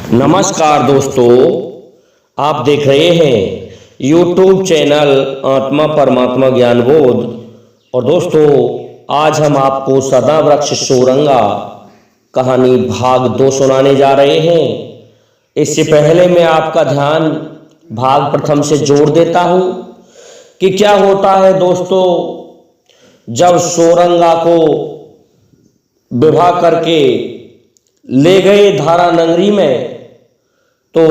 नमस्कार दोस्तों, आप देख रहे हैं YouTube चैनल आत्मा परमात्मा ज्ञान बोध। और दोस्तों, आज हम आपको सदा वृक्ष सोरंगा कहानी भाग 2 सुनाने जा रहे हैं। इससे पहले मैं आपका ध्यान भाग प्रथम से जोड़ देता हूं कि क्या होता है दोस्तों, जब सोरंगा को विवाह करके ले गए धारा नगरी में, तो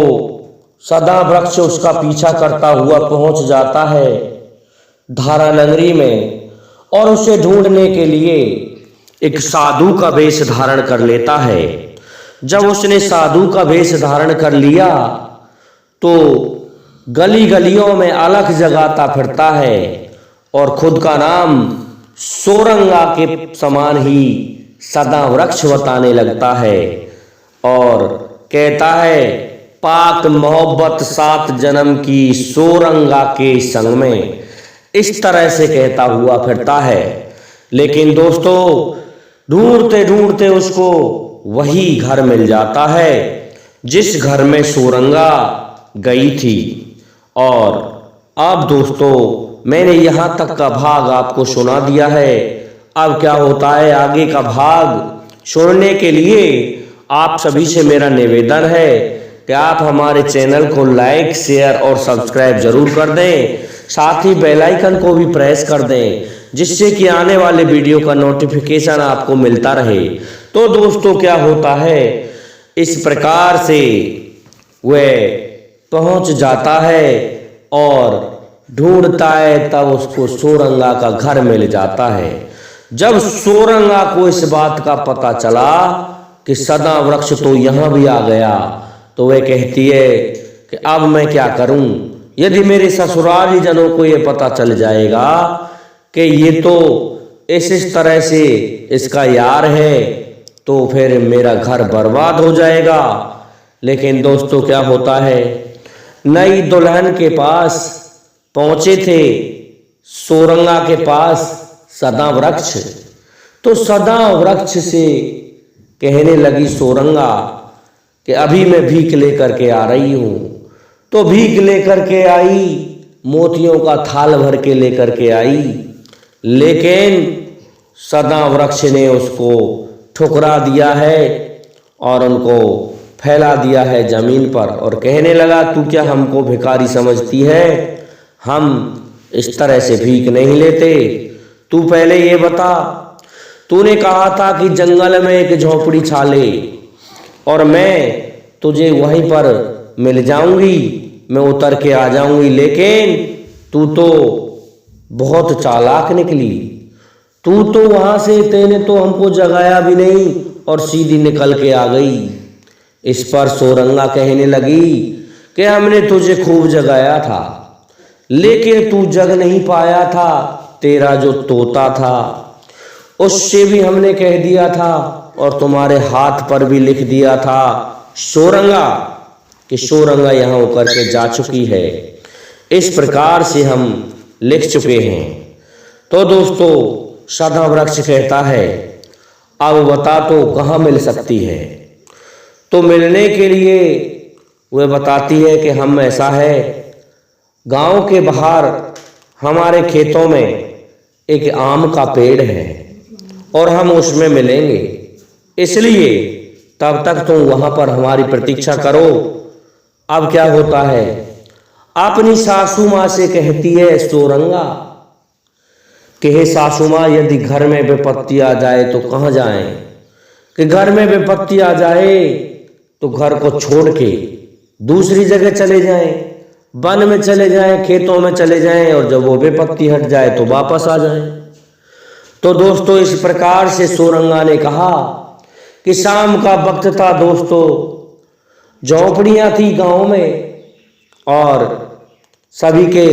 सदा वृक्ष उसका पीछा करता हुआ पहुंच जाता है धारा नगरी में और उसे ढूंढने के लिए एक साधु का वेश धारण कर लेता है। जब उसने साधु का वेश धारण कर लिया तो गली गलियों में अलख जगाता फिरता है और खुद का नाम सोरंगा के समान ही सदा वृक्ष बताने लगता है और कहता है, पाक मोहब्बत 7 जन्म की सोरंगा के संग में, इस तरह से कहता हुआ फिरता है। लेकिन दोस्तों, ढूंढते ढूंढते उसको वही घर मिल जाता है जिस घर में सोरंगा गई थी। और अब दोस्तों, मैंने यहां तक का भाग आपको सुना दिया है। अब क्या होता है, आगे का भाग सुनने के लिए आप सभी से मेरा निवेदन है कि आप हमारे चैनल को लाइक, शेयर और सब्सक्राइब जरूर कर दें। साथ ही बेल आइकन को भी प्रेस कर दें, जिससे कि आने वाले वीडियो का नोटिफिकेशन आपको मिलता रहे। तो दोस्तों, क्या होता है, इस प्रकार से वह पहुंच जाता है और ढूंढता है, तब उसको सोरंगा का घर मिल जाता है। जब सोरंगा को इस बात का पता चला कि सदा वृक्ष तो यहां भी आ गया, तो वह कहती है कि अब मैं क्या करूं, यदि मेरे ससुराली जनों को यह पता चल जाएगा कि ये तो इस तरह से इसका यार है, तो फिर मेरा घर बर्बाद हो जाएगा। लेकिन दोस्तों, क्या होता है, नई दुल्हन के पास पहुंचे थे सोरंगा के पास सदा वृक्ष, तो सदा वृक्ष से कहने लगी सोरंगा कि अभी मैं भीख लेकर के आ रही हूं। तो भीख लेकर के आई, मोतियों का थाल भर के लेकर के आई, लेकिन सदा वृक्ष ने उसको ठुकरा दिया है और उनको फैला दिया है जमीन पर और कहने लगा, तू क्या हमको भिखारी समझती है? हम इस तरह से भीख नहीं लेते। तू पहले ये बता, तूने कहा था कि जंगल में एक झोपड़ी छा ले और मैं तुझे वहीं पर मिल जाऊंगी, मैं उतर के आ जाऊंगी, लेकिन तू तो बहुत चालाक निकली। तू तो वहां से, तेने तो हमको जगाया भी नहीं और सीधी निकल के आ गई। इस पर सोरंगा कहने लगी कि हमने तुझे खूब जगाया था, लेकिन तू जग नहीं पाया था। तेरा जो तोता था उससे भी हमने कह दिया था और तुम्हारे हाथ पर भी लिख दिया था सोरंगा कि सोरंगा यहां होकर के जा चुकी है। इस प्रकार से हम लिख चुके हैं। तो दोस्तों, सदा वृक्ष कहता है, अब बता तो कहां मिल सकती है? तो मिलने के लिए वह बताती है कि हम, ऐसा है, गांव के बाहर हमारे खेतों में एक आम का पेड़ है और हम उसमें मिलेंगे, इसलिए तब तक तुम वहां पर हमारी प्रतीक्षा करो। अब क्या होता है, अपनी सासू माँ से कहती है सोरंगा कि हे सासू माँ, यदि घर में विपत्ति आ जाए तो कहाँ जाएं? कि घर में विपत्ति आ जाए तो घर को छोड़ के दूसरी जगह चले जाएं, वन में चले जाएं, खेतों में चले जाएं, और जब वो विपत्ति हट जाए तो वापस आ जाएं। तो दोस्तों, इस प्रकार से सोरंगा ने कहा कि शाम का वक्त था दोस्तों, झोपड़ियां थी गांव में और सभी के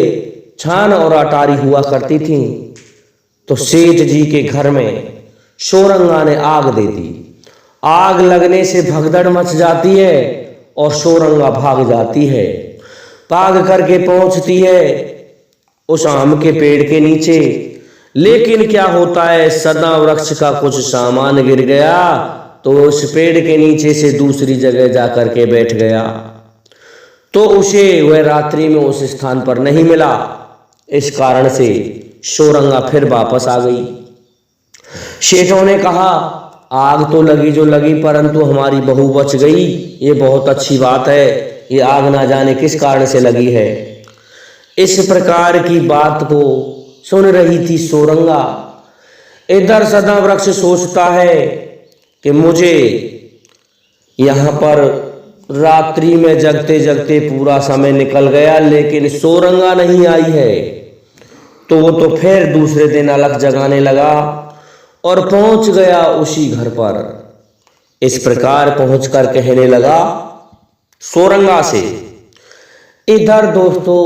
छान और अटारी हुआ करती थी। तो सेठ जी के घर में सोरंगा ने आग दे दी। आग लगने से भगदड़ मच जाती है और सोरंगा भाग जाती है। भाग करके पहुंचती है उस आम के पेड़ के नीचे, लेकिन क्या होता है, सदा वृक्ष का कुछ सामान गिर गया तो उस पेड़ के नीचे से दूसरी जगह जाकर के बैठ गया, तो उसे वह रात्रि में उस स्थान पर नहीं मिला। इस कारण से शोरंगा फिर वापस आ गई। सेठों ने कहा, आग तो लगी जो लगी, परंतु हमारी बहू बच गई, ये बहुत अच्छी बात है। ये आग ना जाने किस कारण से लगी है। इस प्रकार की बात को सुन रही थी शोरंगा। इधर सदा वृक्ष सोचता है कि मुझे यहाँ पर रात्रि में जगते जगते पूरा समय निकल गया, लेकिन शोरंगा नहीं आई है। तो वो तो फिर दूसरे दिन अलग जगाने लगा और पहुंच गया उसी घर पर। इस प्रकार पहुंचकर कहने लगा शोरंगा से। इधर दोस्तों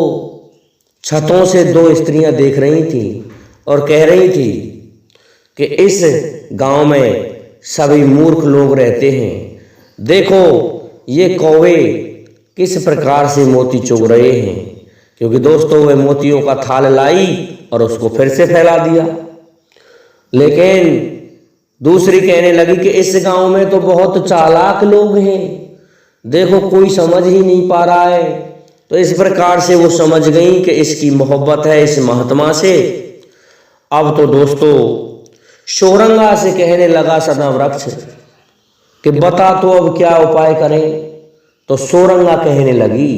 छतों से दो स्त्रियां देख रही थीं और कह रही थी कि इस गांव में सभी मूर्ख लोग रहते हैं, देखो ये कौवे किस प्रकार से मोती चुग रहे हैं। क्योंकि दोस्तों वे मोतियों का थाल लाई और उसको फिर से फैला दिया। लेकिन दूसरी कहने लगी कि इस गांव में तो बहुत चालाक लोग हैं, देखो कोई समझ ही नहीं पा रहा है। तो इस प्रकार से वो समझ गई कि इसकी मोहब्बत है इस महात्मा से। अब तो दोस्तों शोरंगा से कहने लगा सदा वृक्ष कि बता तो अब क्या उपाय करें। तो शोरंगा कहने लगी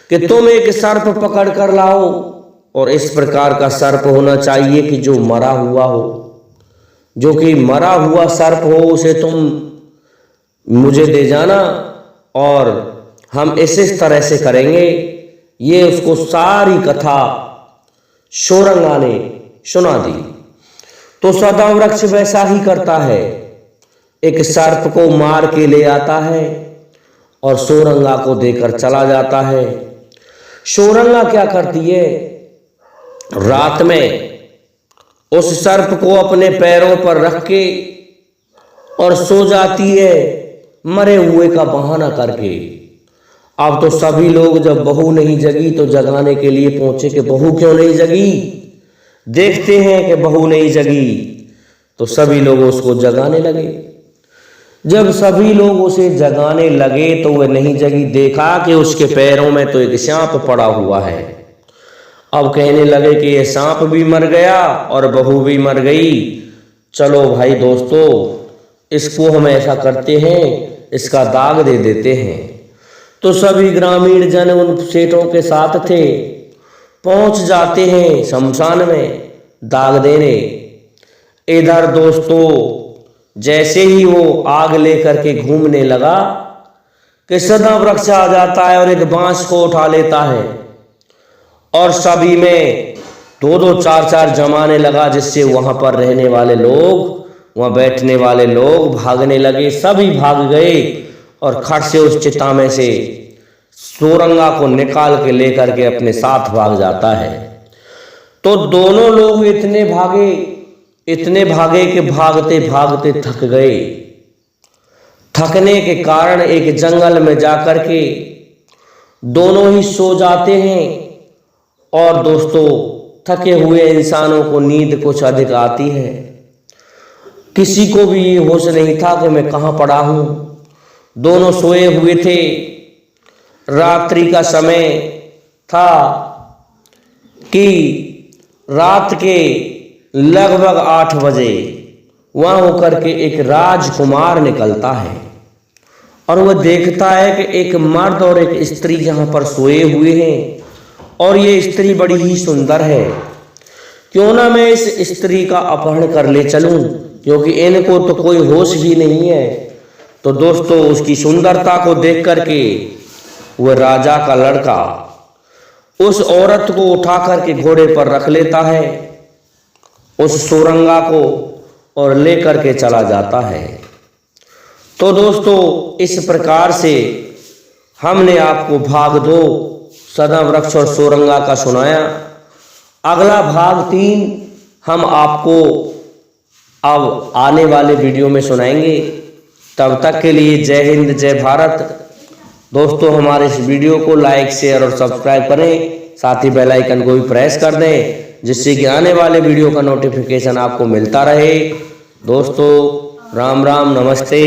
कि तुम एक सर्प पकड़ कर लाओ, और इस प्रकार का सर्प होना चाहिए कि जो मरा हुआ हो, जो कि मरा हुआ सर्प हो, उसे तुम मुझे दे जाना और हम इस तरह से करेंगे। ये उसको सारी कथा शोरंगा ने सुना दी। तो सदा वृक्ष वैसा ही करता है, एक सर्प को मार के ले आता है और शोरंगा को देकर चला जाता है। शोरंगा क्या करती है, रात में उस सर्प को अपने पैरों पर रख के और सो जाती है मरे हुए का बहाना करके। अब तो सभी लोग जब बहू नहीं जगी तो जगाने के लिए पहुंचे कि बहू क्यों नहीं जगी। देखते हैं कि बहू नहीं जगी, तो सभी लोग उसको जगाने लगे। जब सभी लोग उसे जगाने लगे तो वह नहीं जगी। देखा कि उसके पैरों में तो एक सांप पड़ा हुआ है। अब कहने लगे कि ये सांप भी मर गया और बहू भी मर गई। चलो भाई दोस्तों, इसको हम ऐसा करते हैं, इसका दाग दे देते हैं। तो सभी ग्रामीण जन उन सेठों के साथ थे, पहुंच जाते हैं शमशान में दाग देने। इधर दोस्तों जैसे ही वो आग लेकर के घूमने लगा कि सदा वृक्ष आ जाता है और एक बांस को उठा लेता है और सभी में दो दो चार चार जमाने लगा, जिससे वहां पर रहने वाले लोग, वहां बैठने वाले लोग भागने लगे। सभी भाग गए और खट से उस चिता में से शोरंगा को निकाल के लेकर के अपने साथ भाग जाता है। तो दोनों लोग इतने भागे कि भागते भागते थक गए। थकने के कारण एक जंगल में जाकर के दोनों ही सो जाते हैं। और दोस्तों थके हुए इंसानों को नींद कुछ अधिक आती है। किसी को भी ये होश नहीं था कि मैं कहाँ पड़ा हूँ। दोनों सोए हुए थे। रात्रि का समय था कि रात के लगभग 8 बजे वहां होकर के एक राजकुमार निकलता है और वह देखता है कि एक मर्द और एक स्त्री यहाँ पर सोए हुए हैं और ये स्त्री बड़ी ही सुंदर है। क्यों ना मैं इस स्त्री का अपहरण कर ले चलूं, क्योंकि इनको तो कोई होश ही नहीं है। तो दोस्तों उसकी सुंदरता को देख करके वह राजा का लड़का उस औरत को उठा करके घोड़े पर रख लेता है, उस शोरंगा को, और लेकर के चला जाता है। तो दोस्तों इस प्रकार से हमने आपको भाग 2 सदा वृक्ष और शोरंगा का सुनाया। अगला भाग 3 हम आपको अब आने वाले वीडियो में सुनाएंगे। तब तक के लिए जय हिंद, जय भारत। दोस्तों हमारे इस वीडियो को लाइक, शेयर और सब्सक्राइब करें, साथ ही बेल आइकन को भी प्रेस कर दें, जिससे कि आने वाले वीडियो का नोटिफिकेशन आपको मिलता रहे। दोस्तों राम राम, नमस्ते।